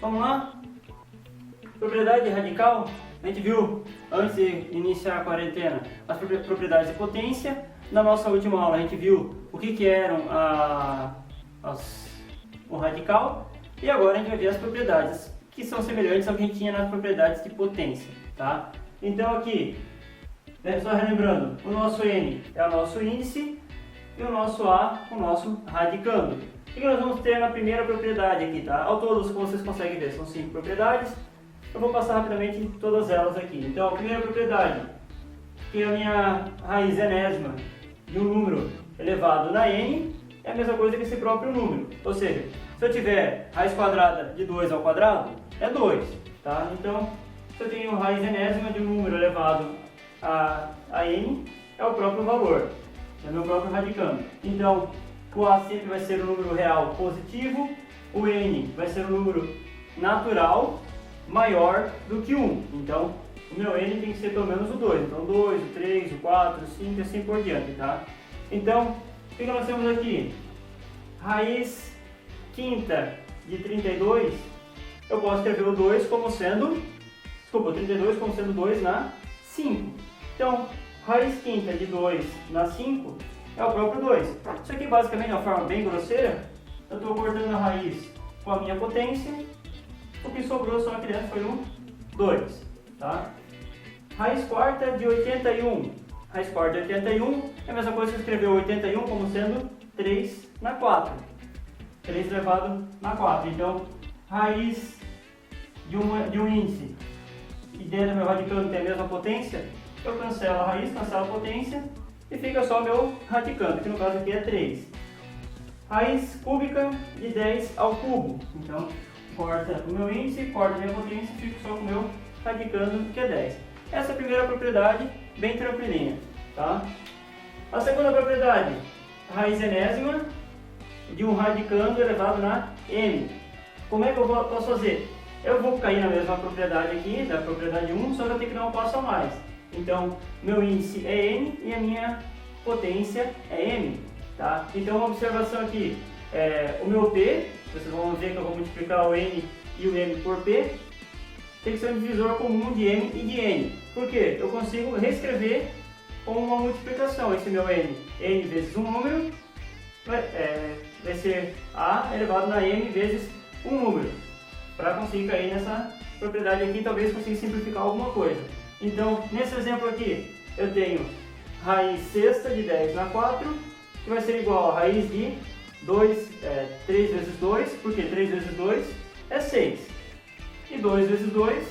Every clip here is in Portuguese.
Vamos lá? Propriedade radical, a gente viu antes de iniciar a quarentena as propriedades de potência. Na nossa última aula a gente viu o que eram o radical, e agora a gente vai ver as propriedades que são semelhantes ao que a gente tinha nas propriedades de potência, tá? Então aqui, só relembrando, o nosso N é o nosso índice e o nosso A o nosso radicando. O que nós vamos ter na primeira propriedade aqui, tá? Ao todo, como vocês conseguem ver, são 5 propriedades. Eu vou passar rapidamente todas elas aqui. Então, a primeira propriedade, que é a minha raiz enésima de um número elevado na n, é a mesma coisa que esse próprio número. Ou seja, se eu tiver raiz quadrada de 2 ao quadrado, é 2. Tá? Então, se eu tenho raiz enésima de um número elevado a n, é o próprio valor, é o meu próprio radicando. Então, o A sempre vai ser um número real positivo, o n vai ser um número natural maior do que 1. Então, o meu n tem que ser pelo menos o 2. Então, 2, o 3, o 4, o 5 e assim por diante, tá? Então, o que nós temos aqui? Raiz quinta de 32, eu posso escrever o 2 como sendo, desculpa, o 32 como sendo 2 na 5. Então, raiz quinta de 2 na 5 é o próprio 2. Isso aqui basicamente é uma forma bem grosseira. Eu estou cortando a raiz com a minha potência. O que sobrou só aqui dentro foi um 2, tá? Raiz quarta de 81. Raiz quarta de 81 é a mesma coisa que escrever 81 como sendo 3 na 4. 3 elevado na 4. Então, raiz de um índice e dentro do meu radicando tem a mesma potência, eu cancelo a raiz, cancelo a potência e fica só o meu radicando, que no caso aqui é 3. Raiz cúbica de 10 ao cubo. Então, corta o meu índice, corta a minha potência e fico só com o meu radicando, que é 10. Essa é a primeira propriedade, bem tranquilinha, tá? A segunda propriedade, raiz enésima de um radicando elevado na m. Como é que eu posso fazer? Eu vou cair na mesma propriedade aqui, da propriedade 1, só que eu tenho que dar um passo a mais. Então, meu índice é n e a minha potência é m, tá? Então, uma observação aqui, o meu p, vocês vão ver que eu vou multiplicar o n e o m por p, tem que ser um divisor comum de m e de n. Por quê? Eu consigo reescrever como uma multiplicação. Esse meu n vezes um número, vai ser a elevado na m vezes um número. Para conseguir cair nessa propriedade aqui, talvez consiga simplificar alguma coisa. Então, nesse exemplo aqui, eu tenho raiz sexta de 10 na 4, que vai ser igual a raiz de 3 vezes 2, porque 3 vezes 2 é 6. E 2 vezes 2,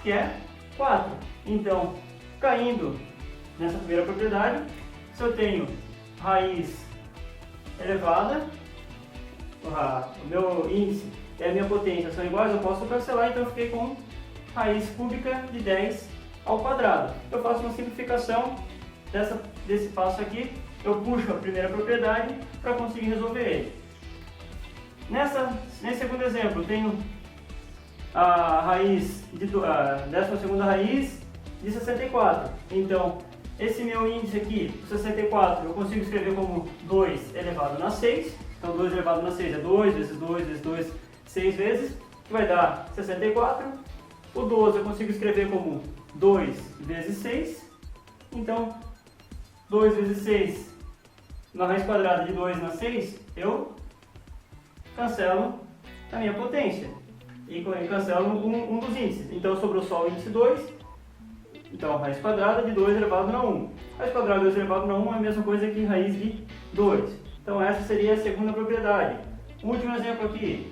que é 4. Então, caindo nessa primeira propriedade, se eu tenho raiz elevada, o meu índice e a minha potência são iguais, eu posso cancelar, então eu fiquei com raiz cúbica de 10 ao quadrado. Eu faço uma simplificação desse passo aqui, eu puxo a primeira propriedade para conseguir resolver ele. Nesse segundo exemplo, eu tenho a raiz a 12ª raiz de 64. Então, esse meu índice aqui, 64, eu consigo escrever como 2 elevado na 6. Então, 2 elevado na 6 é 2 vezes 2 vezes 2, 6 vezes, que vai dar 64. O 12 eu consigo escrever como 2 vezes 6. Então, 2 vezes 6 na raiz quadrada de 2 na 6, eu cancelo a minha potência e cancelo um dos índices. Então sobrou só o índice 2. Então raiz quadrada de 2 elevado na 1. Raiz quadrada de 2 elevado na 1 é a mesma coisa que raiz de 2. Então essa seria a segunda propriedade. O último exemplo aqui,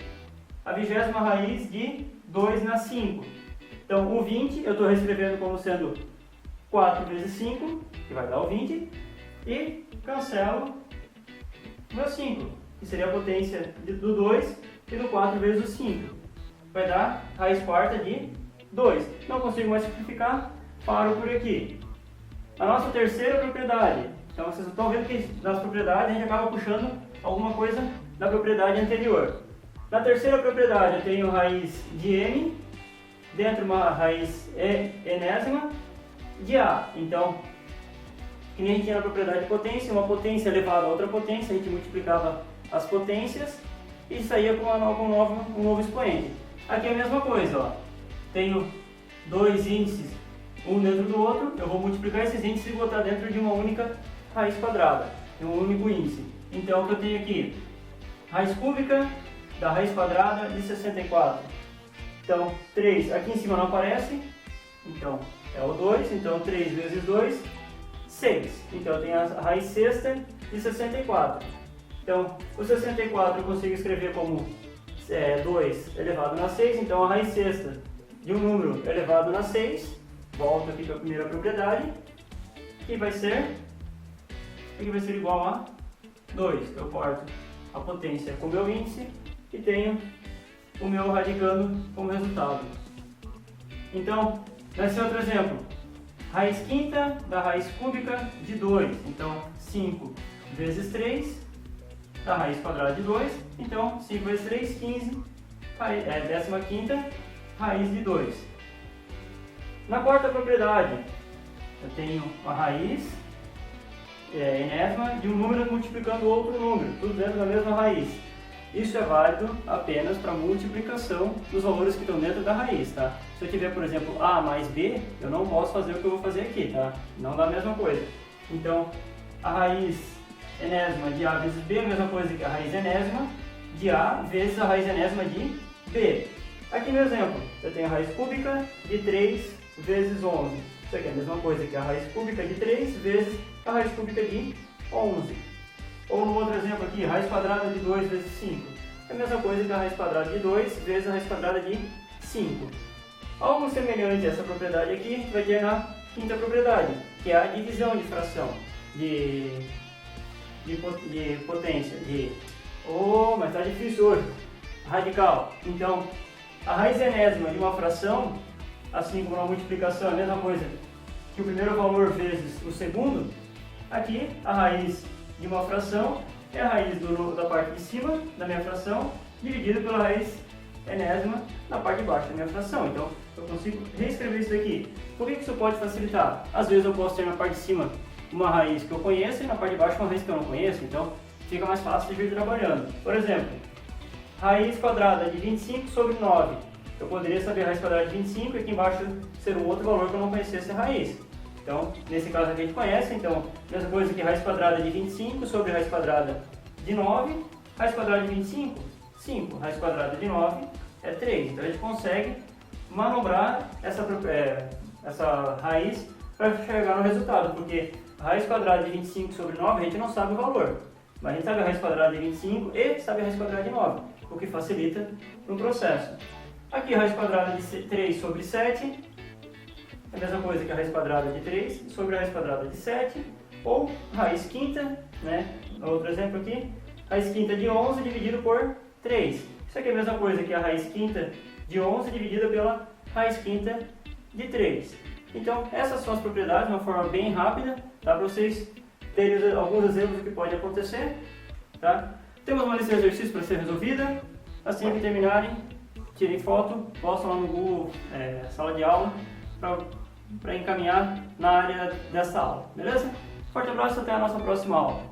a 20ª raiz de 2 na 5. Então o 20 eu estou reescrevendo como sendo 4 vezes 5, que vai dar o 20, e cancelo o meu 5, que seria a potência do 2 e do 4 vezes o 5. Vai dar raiz quarta de 2. Não consigo mais simplificar, paro por aqui. A nossa terceira propriedade. Então vocês estão vendo que nas propriedades a gente acaba puxando alguma coisa da propriedade anterior. Na terceira propriedade eu tenho raiz de m, dentro uma raiz enésima de a. Então, que nem a gente tinha na propriedade de potência, uma potência elevada a outra potência, a gente multiplicava as potências e saía com um novo expoente. Aqui é a mesma coisa, ó. Tenho dois índices, um dentro do outro, eu vou multiplicar esses índices e botar dentro de uma única raiz quadrada, de um único índice. Então, o que eu tenho aqui? Raiz cúbica da raiz quadrada de 64. Então, 3 aqui em cima não aparece, então é o 2, então 3 vezes 2, 6. Então, eu tenho a raiz sexta de 64. Então, o 64 eu consigo escrever como 2 elevado na 6, então a raiz sexta de um número elevado na 6, volto aqui para a primeira propriedade, que vai ser igual a 2. Eu corto a potência com o meu índice e tenho o meu radicando como resultado. Então, nesse outro exemplo, raiz quinta da raiz cúbica de 2, então 5 vezes 3 da raiz quadrada de 2, então 5 vezes 3, 15, 15ª raiz de 2. Na quarta propriedade, eu tenho a raiz enésima de um número multiplicando outro número, tudo dentro da mesma raiz. Isso é válido apenas para multiplicação dos valores que estão dentro da raiz, tá? Se eu tiver, por exemplo, A mais B, eu não posso fazer o que eu vou fazer aqui, tá? Não dá a mesma coisa. Então, a raiz enésima de A vezes B é a mesma coisa que a raiz enésima de A vezes a raiz enésima de B. Aqui no exemplo, eu tenho a raiz cúbica de 3 vezes 11. Isso aqui é a mesma coisa que a raiz cúbica de 3 vezes a raiz cúbica de 11. Ou no outro exemplo aqui, raiz quadrada de 2 vezes 5. É a mesma coisa que a raiz quadrada de 2 vezes a raiz quadrada de 5. Algo semelhante a essa propriedade aqui, a gente vai ter na quinta propriedade, que é a divisão de fração, de potência, mas está difícil hoje, radical. Então, a raiz enésima de uma fração, assim como na multiplicação, é a mesma coisa que o primeiro valor vezes o segundo. Aqui, a raiz de uma fração é a raiz da parte de cima da minha fração dividido pela raiz enésima na parte de baixo da minha fração. Então, eu consigo reescrever isso daqui. Por que isso pode facilitar? Às vezes eu posso ter na parte de cima uma raiz que eu conheço e na parte de baixo uma raiz que eu não conheço, então fica mais fácil de vir trabalhando. Por exemplo, raiz quadrada de 25 sobre 9. Eu poderia saber a raiz quadrada de 25 e aqui embaixo ser um outro valor que eu não conhecesse a raiz. Então, nesse caso aqui a gente conhece, então, mesma coisa que raiz quadrada de 25 sobre raiz quadrada de 9. Raiz quadrada de 25, 5. Raiz quadrada de 9 é 3. Então, a gente consegue manobrar essa raiz para chegar no resultado, porque a raiz quadrada de 25 sobre 9 a gente não sabe o valor, mas a gente sabe a raiz quadrada de 25 e sabe a raiz quadrada de 9, o que facilita no processo. Aqui a raiz quadrada de 3 sobre 7. É a mesma coisa que a raiz quadrada de 3 sobre a raiz quadrada de 7, ou raiz quinta, né? Outro exemplo aqui, raiz quinta de 11 dividido por 3. Isso aqui é a mesma coisa que a raiz quinta de 11 dividida pela raiz quinta de 3. Então, essas são as propriedades de uma forma bem rápida, tá? Para vocês terem alguns exemplos do que pode acontecer, tá? Temos uma lista de exercícios para ser resolvida. Assim que terminarem, tirem foto, postam lá no Google Sala de Aula, para encaminhar na área dessa aula, beleza? Forte abraço, até a nossa próxima aula.